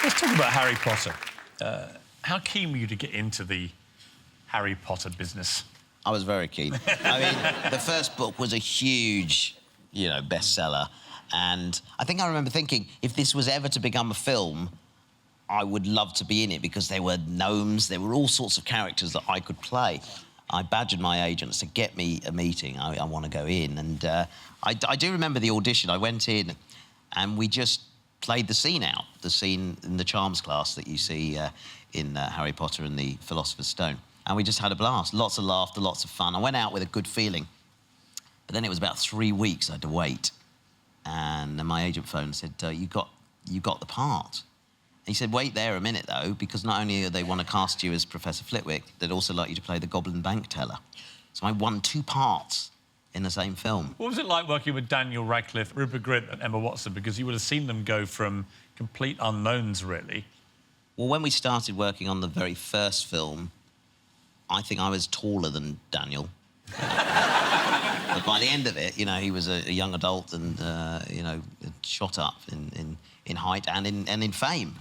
Let's talk about Harry Potter. How keen were you to get into the Harry Potter business? I was very keen. I mean, the first book was a huge, bestseller. And I think I remember thinking, if this was ever to become a film, I would love to be in it because there were gnomes, there were all sorts of characters that I could play. I badgered my agents to get me a meeting. I want to go in. And I do remember the audition. I went in and we just played the scene out, the scene in the charms class that you see in Harry Potter and the Philosopher's Stone. And we just had a blast. Lots of laughter, lots of fun. I went out with a good feeling. But then it was about 3 weeks I had to wait. And then my agent phoned and said, you got the part. And he said, wait there a minute, though, because not only do they want to cast you as Professor Flitwick, they'd also like you to play the Goblin Bank Teller. So I won 2 parts in the same film. What was it like working with Daniel Radcliffe, Rupert Grint and Emma Watson? Because you would have seen them go from complete unknowns, really. Well, when we started working on the very first film, I think I was taller than Daniel. But by the end of it, he was a young adult and, shot up in height and in fame.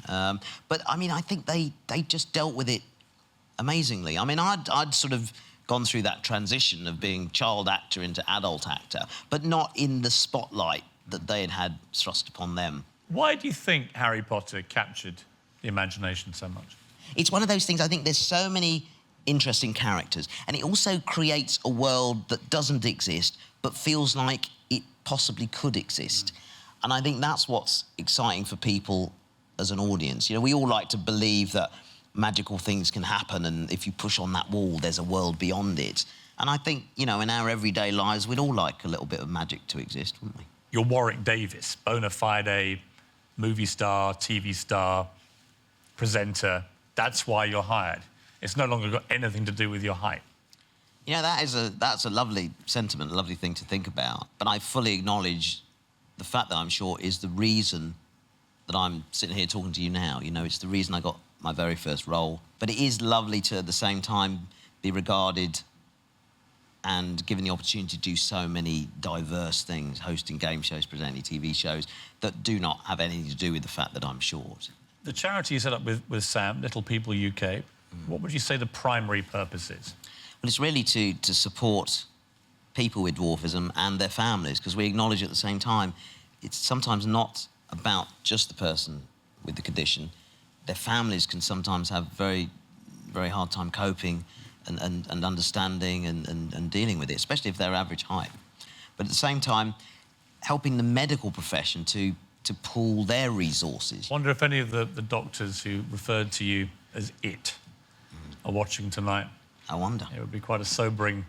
But, I mean, I think they just dealt with it amazingly. I mean, I'd sort of gone through that transition of being child actor into adult actor, but not in the spotlight that they had thrust upon them. Why do you think Harry Potter captured the imagination so much? It's one of those things, I think there's so many interesting characters, and it also creates a world that doesn't exist but feels like it possibly could exist. And I think that's what's exciting for people as an audience. We all like to believe that magical things can happen, and if you push on that wall, there's a world beyond it. And I think, in our everyday lives, we'd all like a little bit of magic to exist, wouldn't we? You're Warwick Davis, bona fide movie star, TV star, presenter. That's why you're hired. It's no longer got anything to do with your height. That's a lovely sentiment, a lovely thing to think about. But I fully acknowledge the fact that I'm short is the reason that I'm sitting here talking to you now. It's the reason I got my very first role. But it is lovely to, at the same time, be regarded and given the opportunity to do so many diverse things, hosting game shows, presenting TV shows, that do not have anything to do with the fact that I'm short. The charity you set up with Sam, Little People UK, what would you say the primary purpose is? Well, it's really to support people with dwarfism and their families, because we acknowledge at the same time it's sometimes not about just the person with the condition. Their families can sometimes have very, very hard time coping and understanding and dealing with it, especially if they're average height. But at the same time, helping the medical profession to pool their resources. I wonder if any of the doctors who referred to you as it are watching tonight. I wonder. It would be quite a sobering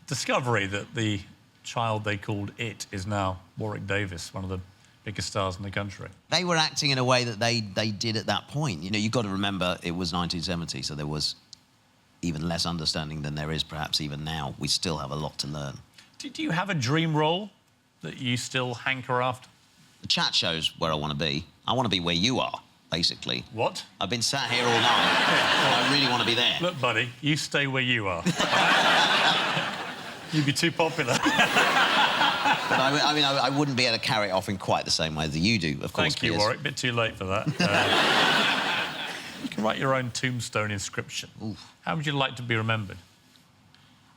discovery that the child they called it is now Warwick Davis, one of the biggest stars in the country. They were acting in a way that they did at that point. You've got to remember it was 1970, so there was even less understanding than there is perhaps even now. We still have a lot to learn. Do you have a dream role that you still hanker after? The chat show's where I want to be. I want to be where you are, basically. What? I've been sat here all night. I really want to be there. Look, buddy, you stay where you are. You'd be too popular. But I wouldn't be able to carry it off in quite the same way that you do, of course. Thank you, Piers. Warwick. A bit too late for that. You can write your own tombstone inscription. Oof. How would you like to be remembered?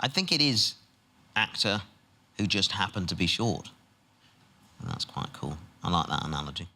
I think it is actor who just happened to be short. And that's quite cool. I like that analogy.